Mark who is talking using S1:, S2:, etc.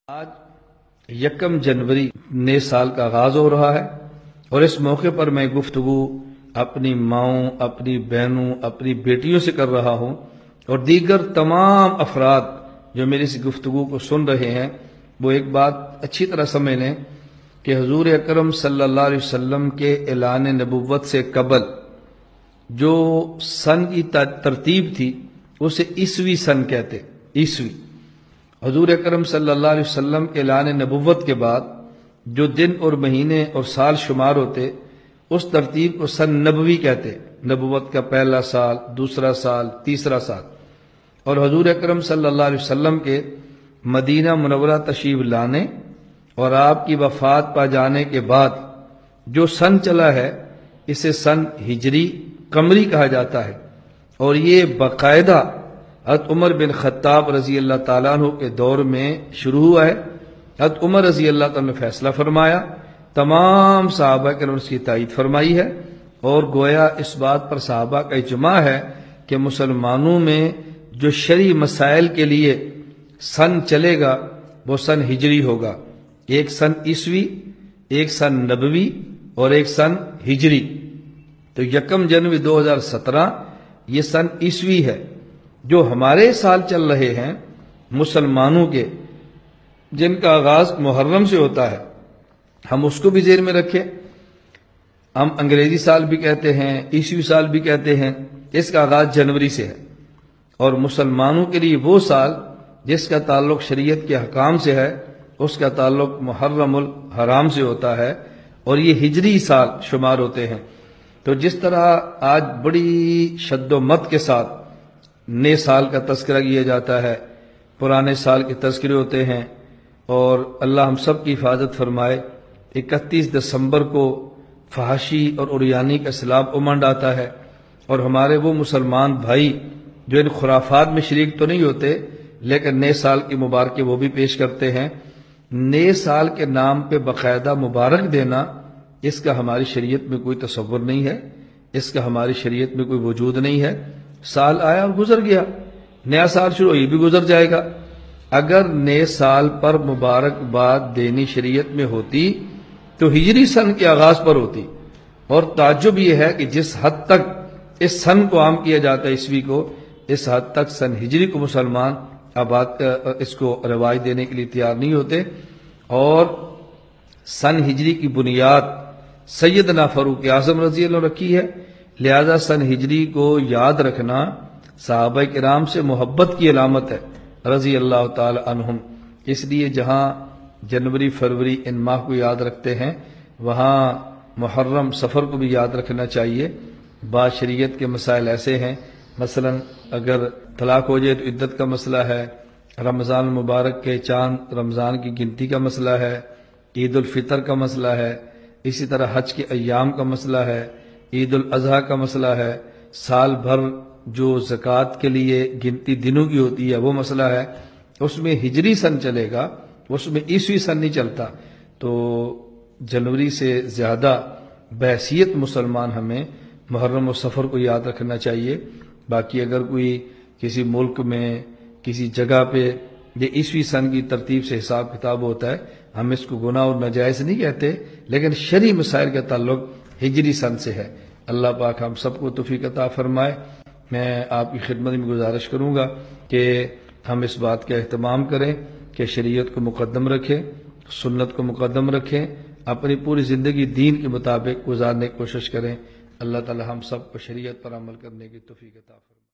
S1: آج یکم جنوری نئے سال کا آغاز ہو رہا ہے اور اس موقع پر میں گفتگو اپنی ماؤں، اپنی بہنوں، اپنی بیٹیوں سے کر رہا ہوں اور دیگر تمام افراد جو میری اس گفتگو کو سن رہے ہیں وہ ایک بات اچھی طرح سمجھ لیں کہ حضور اکرم صلی اللہ علیہ وسلم کے اعلان نبوت سے قبل جو سن کی ترتیب تھی اسے عیسوی سن کہتے، عیسوی۔ حضور اکرم صلی اللہ علیہ وسلم کے اعلان نبوت کے بعد جو دن اور مہینے اور سال شمار ہوتے اس ترتیب کو سن نبوی کہتے، نبوت کا پہلا سال، دوسرا سال، تیسرا سال۔ اور حضور اکرم صلی اللہ علیہ وسلم کے مدینہ منورہ تشریف لانے اور آپ کی وفات پا جانے کے بعد جو سن چلا ہے اسے سن ہجری قمری کہا جاتا ہے، اور یہ باقاعدہ حضرت عمر بن خطاب رضی اللہ تعالیٰ عنہ کے دور میں شروع ہوا ہے۔ حضرت عمر رضی اللہ تعالیٰ نے فیصلہ فرمایا، تمام صحابہ کرام نے اس کی تائید فرمائی ہے، اور گویا اس بات پر صحابہ کا اجماع ہے کہ مسلمانوں میں جو شرعی مسائل کے لیے سن چلے گا وہ سن ہجری ہوگا، ایک سن عیسوی، ایک سن نبوی اور ایک سن ہجری۔ تو یکم جنوری 2017 یہ سن عیسوی ہے۔ جو ہمارے سال چل رہے ہیں مسلمانوں کے، جن کا آغاز محرم سے ہوتا ہے، ہم اس کو بھی ذہن میں رکھیں۔ ہم انگریزی سال بھی کہتے ہیں، عیسوی سال بھی کہتے ہیں، اس کا آغاز جنوری سے ہے، اور مسلمانوں کے لیے وہ سال جس کا تعلق شریعت کے احکام سے ہے اس کا تعلق محرم الحرام سے ہوتا ہے، اور یہ ہجری سال شمار ہوتے ہیں۔ تو جس طرح آج بڑی شد و مت کے ساتھ نئے سال کا تذکرہ کیا جاتا ہے، پرانے سال کے تذکرے ہوتے ہیں، اور اللہ ہم سب کی حفاظت فرمائے، 31 دسمبر کو فحاشی اور عریانی کا سیلاب امنڈ آتا ہے، اور ہمارے وہ مسلمان بھائی جو ان خرافات میں شریک تو نہیں ہوتے لیکن نئے سال کی مبارکیں وہ بھی پیش کرتے ہیں۔ نئے سال کے نام پہ باقاعدہ مبارک دینا، اس کا ہماری شریعت میں کوئی تصور نہیں ہے، اس کا ہماری شریعت میں کوئی وجود نہیں ہے۔ سال آیا اور گزر گیا، نیا سال شروع، یہ بھی گزر جائے گا۔ اگر نئے سال پر مبارکباد دینی شریعت میں ہوتی تو ہجری سن کے آغاز پر ہوتی، اور تعجب یہ ہے کہ جس حد تک اس سن کو عام کیا جاتا ہے عیسوی کو، اس حد تک سن ہجری کو مسلمان اس کو رواج دینے کے لیے تیار نہیں ہوتے۔ اور سن ہجری کی بنیاد سیدنا فاروق اعظم رضی اللہ عنہ رکھی ہے، لہذا سن ہجری کو یاد رکھنا صحابہ کرام سے محبت کی علامت ہے رضی اللہ تعالی عنہم۔ اس لیے جہاں جنوری، فروری ان ماہ کو یاد رکھتے ہیں وہاں محرم، سفر کو بھی یاد رکھنا چاہیے۔ بعض شریعت کے مسائل ایسے ہیں، مثلا اگر طلاق ہو جائے تو عدت کا مسئلہ ہے، رمضان المبارک کے چاند رمضان کی گنتی کا مسئلہ ہے، عید الفطر کا مسئلہ ہے، اسی طرح حج کے ایام کا مسئلہ ہے، عید الاضحیٰ کا مسئلہ ہے، سال بھر جو زکوٰۃ کے لیے گنتی دنوں کی ہوتی ہے وہ مسئلہ ہے۔ اس میں ہجری سن چلے گا، اس میں عیسوی سن نہیں چلتا۔ تو جنوری سے زیادہ بحیثیت مسلمان ہمیں محرم و سفر کو یاد رکھنا چاہیے۔ باقی اگر کوئی کسی ملک میں کسی جگہ پہ یہ عیسوی سن کی ترتیب سے حساب کتاب ہوتا ہے، ہم اس کو گناہ اور ناجائز نہیں کہتے، لیکن شرعی مسائل کا تعلق ہجری سن سے ہے۔ اللہ پاک ہم سب کو توفیق عطا فرمائے۔ میں آپ کی خدمت میں گزارش کروں گا کہ ہم اس بات کا اہتمام کریں کہ شریعت کو مقدم رکھیں، سنت کو مقدم رکھیں، اپنی پوری زندگی دین کے مطابق گزارنے کی کوشش کریں۔ اللہ تعالی ہم سب کو شریعت پر عمل کرنے کی توفیق عطا فرمائے۔